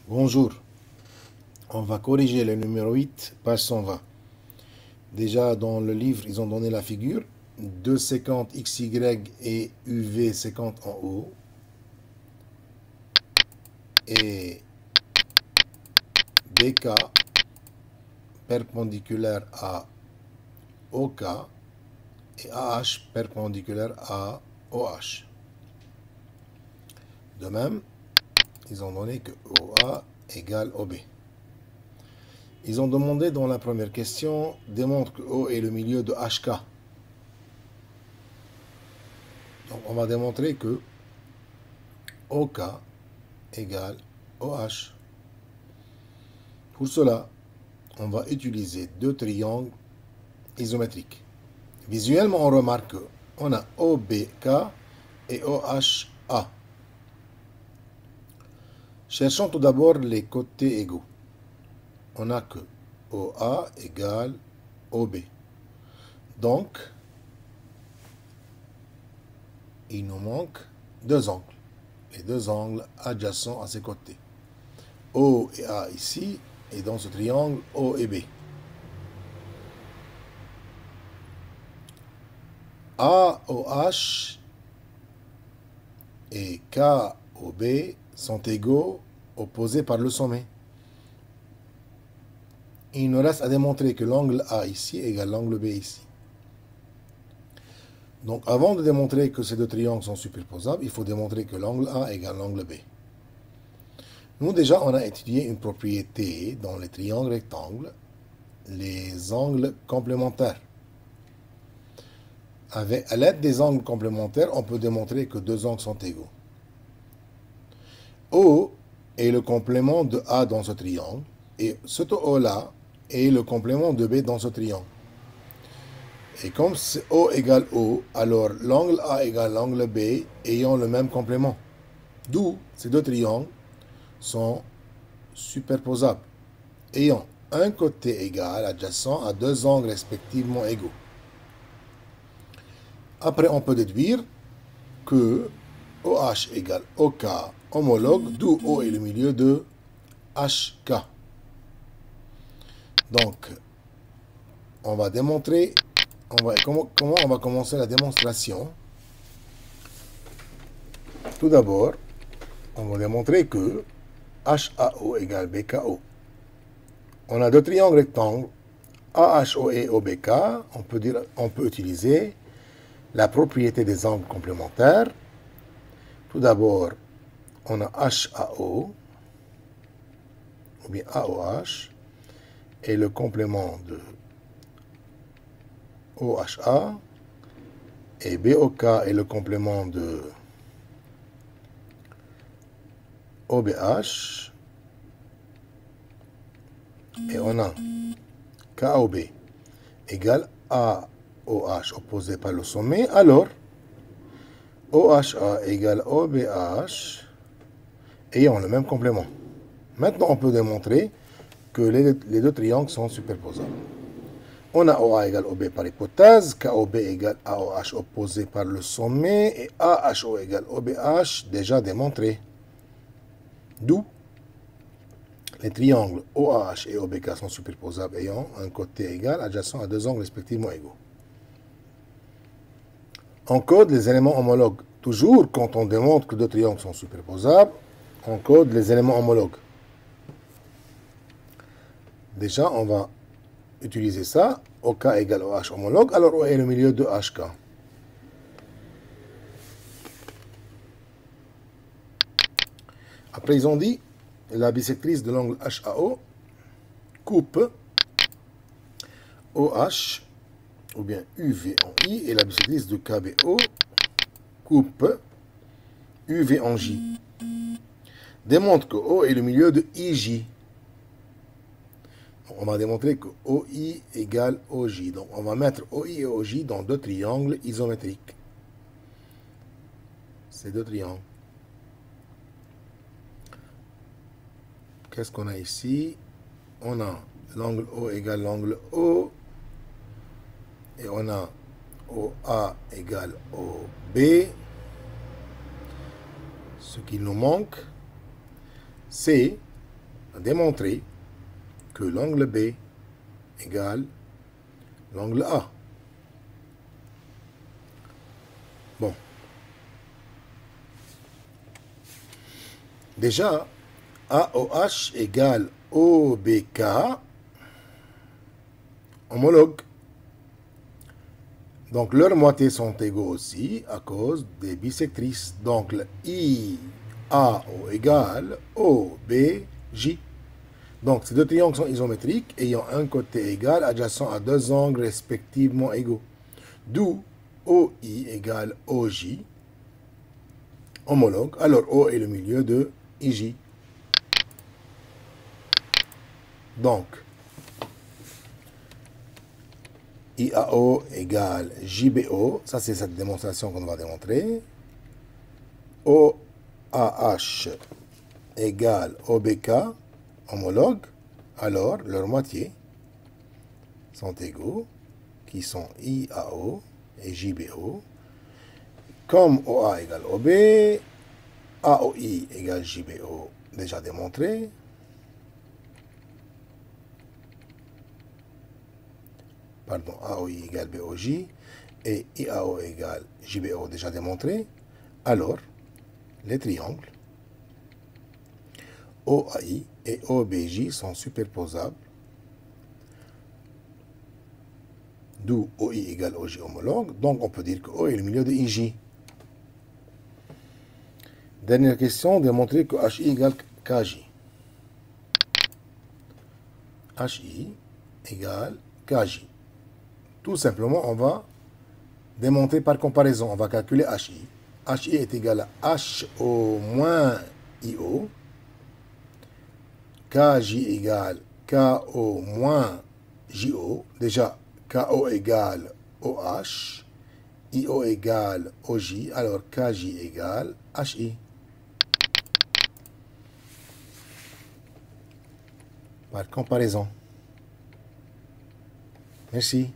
Bonjour, on va corriger le numéro 8, page 120. Déjà dans le livre, ils ont donné la figure. 2 séquentes XY et UV séquente en haut. Et BK perpendiculaire à OK et AH perpendiculaire à OH. De même, ils ont donné que OA égale OB. Ils ont demandé dans la première question, démontre que O est le milieu de HK. Donc on va démontrer que OK égale OH. Pour cela, on va utiliser deux triangles isométriques. Visuellement, on remarque qu'on a OBK et OHA. Cherchons tout d'abord les côtés égaux. On a que OA égale OB. Donc, il nous manque deux angles. Les deux angles adjacents à ces côtés. O et A ici, et dans ce triangle, O et B. AOH et KOB sont égaux, opposés par le sommet. Il nous reste à démontrer que l'angle A ici égale l'angle B ici. Donc avant de démontrer que ces deux triangles sont superposables, il faut démontrer que l'angle A égale l'angle B. Nous déjà, on a étudié une propriété dans les triangles rectangles, les angles complémentaires. À l'aide des angles complémentaires, on peut démontrer que deux angles sont égaux. O est le complément de A dans ce triangle, et ce O-là est le complément de B dans ce triangle. Et comme O égale O, alors l'angle A égale l'angle B ayant le même complément. D'où ces deux triangles sont superposables, ayant un côté égal adjacent à deux angles respectivement égaux. Après, on peut déduire que OH égale OK homologue, d'où O est le milieu de HK. Donc, on va démontrer, comment on va commencer la démonstration. Tout d'abord, on va démontrer que HAO égale BKO. On a deux triangles rectangles, AHO et OBK. On peut utiliser la propriété des angles complémentaires. Tout d'abord, on a HAO, ou bien AOH, et le complément de OHA, et BOK est le complément de OBH, et on a KOB égale AOH opposé par le sommet, alors OHA égale OBH ayant le même complément. Maintenant, on peut démontrer que les deux triangles sont superposables. On a OA égale OB par hypothèse, KOB égale AOH opposé par le sommet, et AHO égale OBH déjà démontré. D'où les triangles OAH et OBK sont superposables ayant un côté égal adjacent à deux angles respectivement égaux. On code les éléments homologues. Toujours, quand on démontre que deux triangles sont superposables, on code les éléments homologues. Déjà, on va utiliser ça. OK égale OH homologue. Alors, O est le milieu de HK. Après, ils ont dit, la bisectrice de l'angle HAO coupe OH, ou bien UV en I, et la bisectrice de KBO coupe UV en J. Démontre que O est le milieu de IJ. On va démontrer que OI égale OJ. Donc, on va mettre OI et OJ dans deux triangles isométriques. Ces deux triangles. Qu'est-ce qu'on a ici? On a l'angle O égale l'angle O. Et on a OA égale OB. Ce qu'il nous manque, c'est démontrer que l'angle B égale l'angle A. Bon. Déjà, AOH égale OBK, homologue. Donc, leurs moitiés sont égaux aussi à cause des bisectrices. Donc, le IAO égale OBJ. Donc, ces deux triangles sont isométriques ayant un côté égal adjacent à deux angles respectivement égaux. D'où OI égale OJ, homologue. Alors, O est le milieu de IJ. Donc, IAO égale JBO, ça c'est cette démonstration qu'on va démontrer. OAH égale OBK, homologue. Alors, leurs moitiés sont égaux, qui sont IAO et JBO. Comme OA égale OB, AOI égale JBO, déjà démontré. Pardon, AOI égale BOJ et IAO égale JBO, déjà démontré. Alors, les triangles OAI et OBJ sont superposables, d'où OI égale OJ homologue. Donc, on peut dire que O est le milieu de IJ. Dernière question, démontrer que HI égale KJ. HI égale KJ. Tout simplement, on va démontrer par comparaison. On va calculer HI. HI est égal à HO moins IO. KJ égale KO moins JO. Déjà, KO égale OH. IO égale OJ. Alors, KJ égale HI. Par comparaison. Merci.